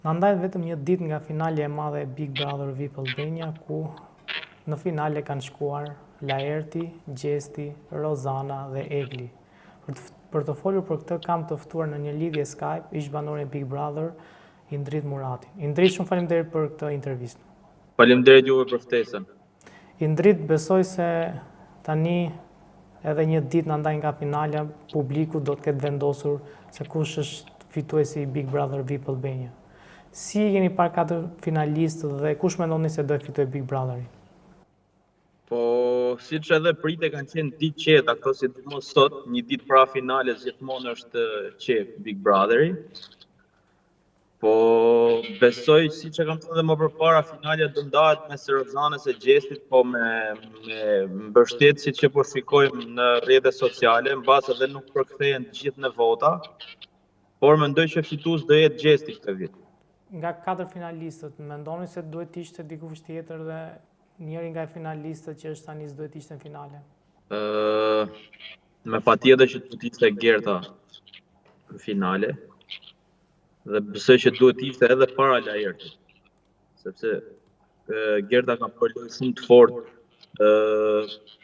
Na ndajt vetëm një ditë nga finalja e madhe e Big Brother VIP Albania, ku në finale kanë shkuar Laerti, Gjesti, Rozana dhe Egli. Për të folur për këtë kam të ftuar në një lidhje Skype ish banorin e Big Brother, Indrit Muratin. Indrit, shumë faleminderit për këtë intervistë. Faleminderit juve për ftesën. Indrit, besoj se tani edhe një ditë na ndaj nga finalja, publiku do të ketë vendosur se kush është fituesi i Big Brother VIP Albania. Si jeni parë 4 finalistë dhe kush mendoni se do të fitojë Big Brotherin? Po, siç edhe pritet kanë qenë ditë qeta, këto si të mos sot, një ditë para finales gjithmonë është qef Big Brotheri. Po, besoj siç e kam thënë edhe më përpara, finalja do ndahet mes Rozanës e Gjestit, po me mbështetësit që po shikojmë në rrjetet sociale, mbas edhe nuk përkthehen të gjithë në vota, por mendoj që fitues do jetë Gjesti këtë vit. Nga 4 finalistët, mendoni se duhet të ishte dikush tjetër dhe njëri nga finalistët që është tani duhet të ishte në finale? Me patjetër që duhet të ishte Gerta në finale. Dhe besoj që duhet të ishte edhe para Laertit. Sepse Gerta ka përloj shumë të fortë,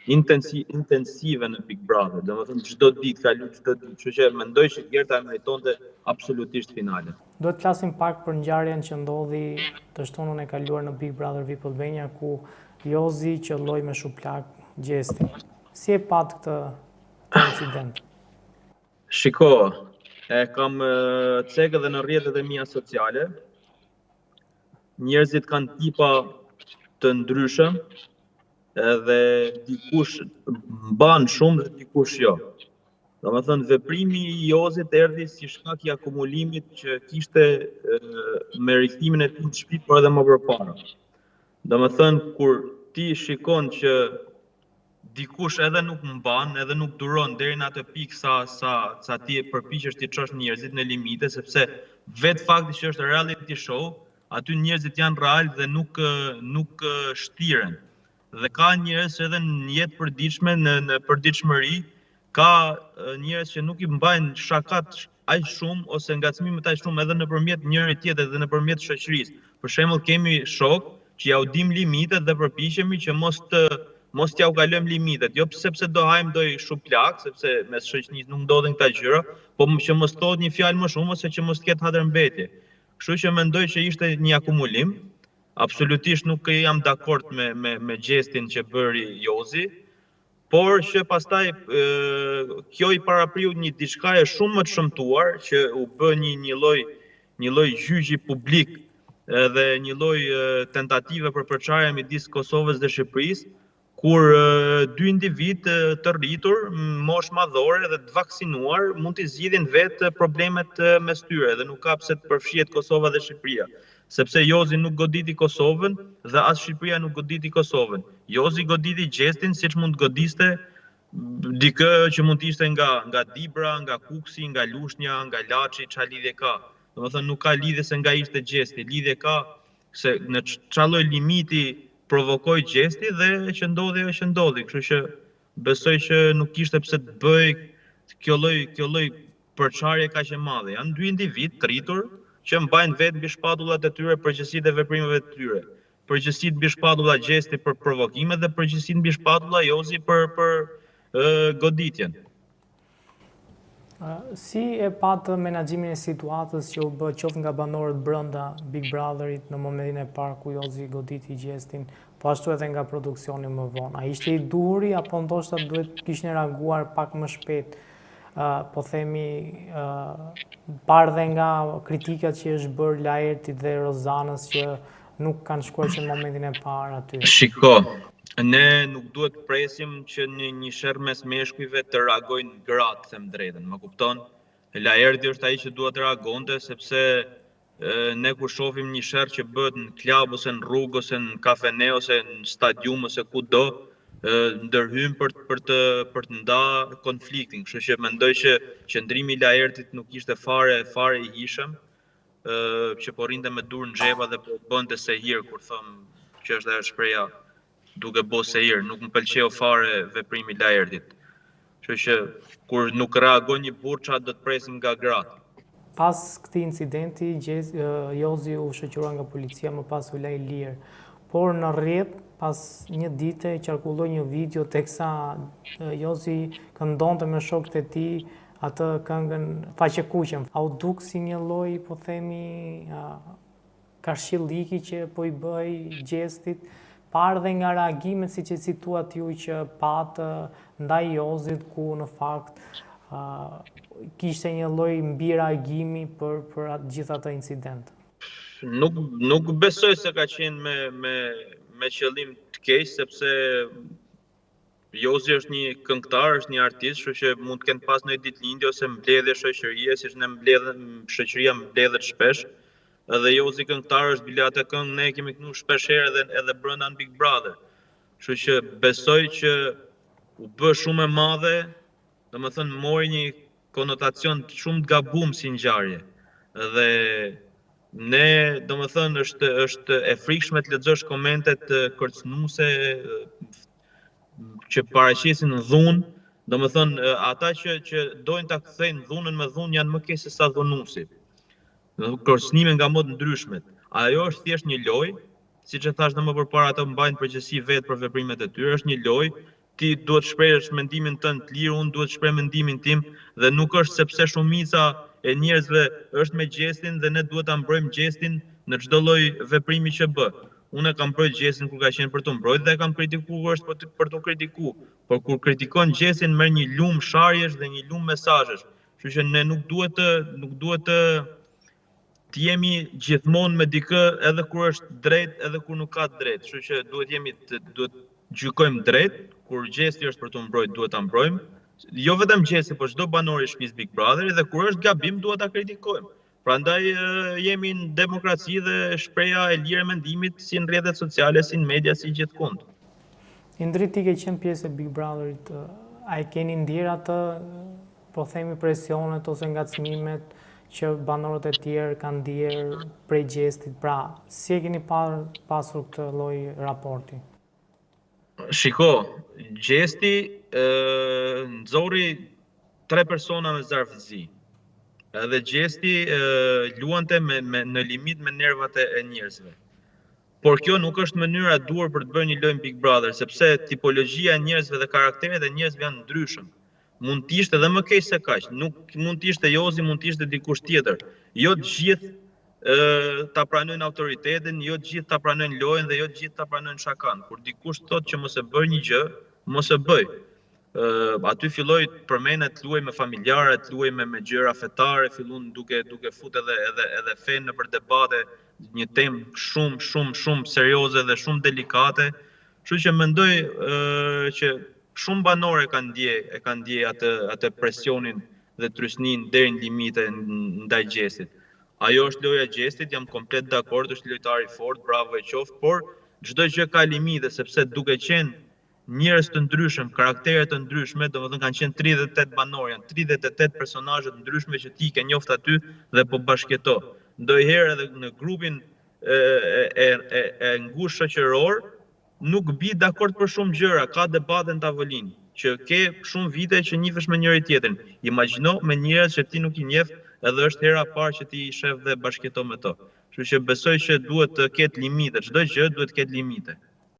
intensive në Big Brother. Domethënë çdo ditë ka luajtur çdo ditë, kështu që mendoj që Gerta meritonte absolutisht finale. Duhet të flasim pak për ngjarjen që ndodhi të shtunën e kaluar në Big Brother VIP Albania, ku Jozi qelloi me shuplak Gjestin. Si e pat këtë incident? Shiko, e kam cek edhe në rrjetet e mia sociale. Njerëzit kanë tipa të ndryshëm, edhe dikush mban shumë dhe dikush jo. Domethënë veprimi i Jozit erdhi si shkak i akumulimit që kishte me riktimin e tij në shtëpi, por edhe më përpara. Domethënë kur ti shikon që dikush edhe nuk mban, edhe nuk duron deri në atë pikë sa ti përpiqesh ti çosh njerëzit në limite, sepse vetë fakti që është reality show, aty njerëzit janë real dhe nuk shtiren. Dhe ka njerëz edhe në jetë përditshme, në përditshmëri, ka njerëz që nuk i mbajnë shakat aq shumë ose ngacmimet aq shumë edhe nëpërmjet njëri tjetrit dhe nëpërmjet shoqërisë. Për shembull, kemi shok që ja u dim limitet dhe përpiqemi që mos t'ja u kalojmë limitet, jo sepse do hajmë doj shuplak, sepse mes shoqënisë nuk ndodhin këta gjëra, po që mos thotë një fjalë më shumë ose që mos ketë hatërmbetje. Kështu që mendoj që ishte një akumulim. Absolutisht nuk jam dakord me gjestin që bëri Jozi, por që pastaj kjo i parapriu një diçka e shumë më të shëmtuar, që u bë një lloj gjyqi publik dhe një lloj tentative për përçarje midis Kosovës dhe Shqipërisë, kur dy individ të rritur, moshë madhore dhe të vaksinuar mund të zgjidhin vetë problemet mes tyre dhe nuk ka pse të përfshihet Kosova dhe Shqipëria. Sepse Jozi nuk goditi Kosovën dhe as Shqipëria nuk goditi Kosovën. Jozi goditi Gjestin siç mund të godiste dikë që mund të ishte nga Dibra, nga Kuksi, nga Lushnja, nga Laçi, çfarë lidhje ka. Domethënë nuk ka lidhje se nga ishte Gjesti, lidhje ka se në çfarë lloj limiti provokoi Gjesti dhe që ndodhi, kështu që besoj që nuk kishte pse të bëj kjo lloj përçarje kaq e madhe. Janë dy individ të rritur që mbajnë vetë mbi shpatullat e tyre përgjegjësitë e veprimeve të tyre. Përgjegjësitë mbi shpatulla Gjesti për provokimet dhe përgjegjësitë mbi shpatulla Jozi për goditjen. Si e patë menaxhimin e situatës që u bë qoftë nga banorët brenda Big Brotherit në momentin e parë ku Jozi goditi Gjestin, po ashtu edhe nga produksioni më vonë? A ishte i duri apo ndoshta duhet kishin reaguar pak më shpejt? Po themi parë dhe nga kritikat që është bërë Laertit dhe Rozanës që nuk kanë shkuar që në momentin e parë aty. Shiko, ne nuk duhet të presim që një sherr mes meshkujve të reagojnë gratë, them drejtën, më kupton? Laerti është ai që duhet të reagonte, sepse ne kur shohim një sherr që bëhet në klub ose në rrugë ose në kafene ose në stadium ose kudo, ndërhyjmë për të nda konfliktin. Kështu që mendoj që qëndrimi i Laertit nuk ishte fare i hishëm, që po rrinte me dur në xhepa dhe po bënte sehir, kur thëm që është ajo shpreha duke bë sehir. Nuk më pëlqeu fare veprimi i Laertit. Kështu që kur nuk reagon një burr, çfarë do të presim nga gratë? Pas këtij incidenti, Jozi u shoqërua nga policia, më pas u laj lirë. Por në rrjet, pas një dite, qarkulloi një video teksa Jozi këndonte me shokët e tij atë këngën Faqekuqen. A u duk si një lloj, po themi, kashilliki që po i bëj gjestit, parë dhe nga reagimet siç e cituat ju që patë ndaj Jozit, ku në fakt kishte një lloj mbi reagimi për atë gjithë atë incident. Nuk besoj se ka qenë me qëllim të keq, sepse Jozi është një këngëtar, është një artist, kështu që mund të kenë pas në ditëlindje ose mbledhje shoqërie, siç ne shoqëria mbledhet shpesh. Edhe Jozi këngëtar është, bile atë këngë ne kemi kënu shpesh herë edhe brenda në Big Brother. Kështu që besoj që u bë shumë e madhe, domethënë mori një konotacion shumë të gabuar si ngjarje. Dhe ne, domethënë, është e frikshme të lexosh komentet kërcënuese që paraqesin dhunë, domethënë ata që dojnë ta kthejnë dhunën me dhunë janë më keq se sa dhunuesi. Kërcënime nga mod ndryshmet. Ajo është thjesht një lojë, siç e thash më përpara, ata mbajnë përgjegjësi vetë për veprimet e tyre, është një lojë. Ti duhet shprehësh mendimin tënd të lirë, unë duhet shpreh mendimin tim, dhe nuk është sepse shumica e njerëzve është me gjestin dhe ne duhet ta mbrojmë gjestin në çdo lloj veprimi që bë. Unë kam mbrojt gjestin kur ka qenë për të mbrojt dhe kam kritikuar është për të kritikuar. Por kur kritikon gjestin merr një lumë sharjesh dhe një lumë mesazhesh. Kështu që ne nuk duhet të jemi gjithmonë me dikë edhe kur është drejt, edhe kur nuk ka drejt. Kështu që duhet gjykojmë drejt, kur gjesti është për të mbrojt, duhet ta mbrojmë. Jo vetëm gjesti, por çdo banor i shtëpisë Big Brother, dhe kur është gabim duhet ta kritikojmë. Prandaj jemi në demokraci dhe shpreha e lirë e mendimit si në rrjetet sociale, si në media, si gjithkund. Indri, ti ke qenë pjesë e Big Brotherit, a e keni ndjerë atë, po themi, presionet ose ngacmimet që banorët e tjerë kanë ndjerë prej gjestit? Pra, si e keni pasur këtë lloj raporti? Shiko, gjesti nxorri 3 persona me zarfëzi. Edhe gjesti luante në limit me nervat e njerëzve. Por kjo nuk është mënyra e duhur për të bërë një lojë Big Brother, sepse tipologjia e njerëzve dhe karakteret e njerëzve janë ndryshëm. Mund të ishte edhe më keq se kaq, nuk mund të ishte Jozi, mund të ishte dikush tjetër. Jo të gjithë ta pranojnë autoritetin, jo të gjithë ta pranojnë lojën dhe jo të gjithë ta pranojnë shakan. Kur dikush thotë që mos e bëj një gjë, mos e bëj. Aty filloi të përmenet luaj me familjarët, luaj me gjëra fetare, fillon duke fut edhe fen nëpër debate, një temë shumë serioze dhe shumë delikate. Kështu që mendoj që shumë banore e kanë ndje atë presionin dhe trysnin deri në limite ndaj gjestit. Ajo është loja e gjestit, jam komplet dakord, është lojtar i fortë, bravo e qoftë, por çdo gjë ka limite, sepse duke qenë njerëz të ndryshëm, karaktere të ndryshme, domethënë kanë qenë 38 banor, janë 38 personazhe të ndryshme që ti ke njoft aty dhe po bashkëto. Ndonjëherë edhe në grupin e ngushtë shoqëror nuk bi dakord për shumë gjëra, ka debate në tavolinë, që ke shumë vite që njihesh me njëri tjetrin. Imagjino me njerëz që ti nuk i njeh edhe është hera parë që ti i shef dhe bashkëto me to. Kështu që besoj që duhet të ketë limite, çdo gjë duhet të ketë limite.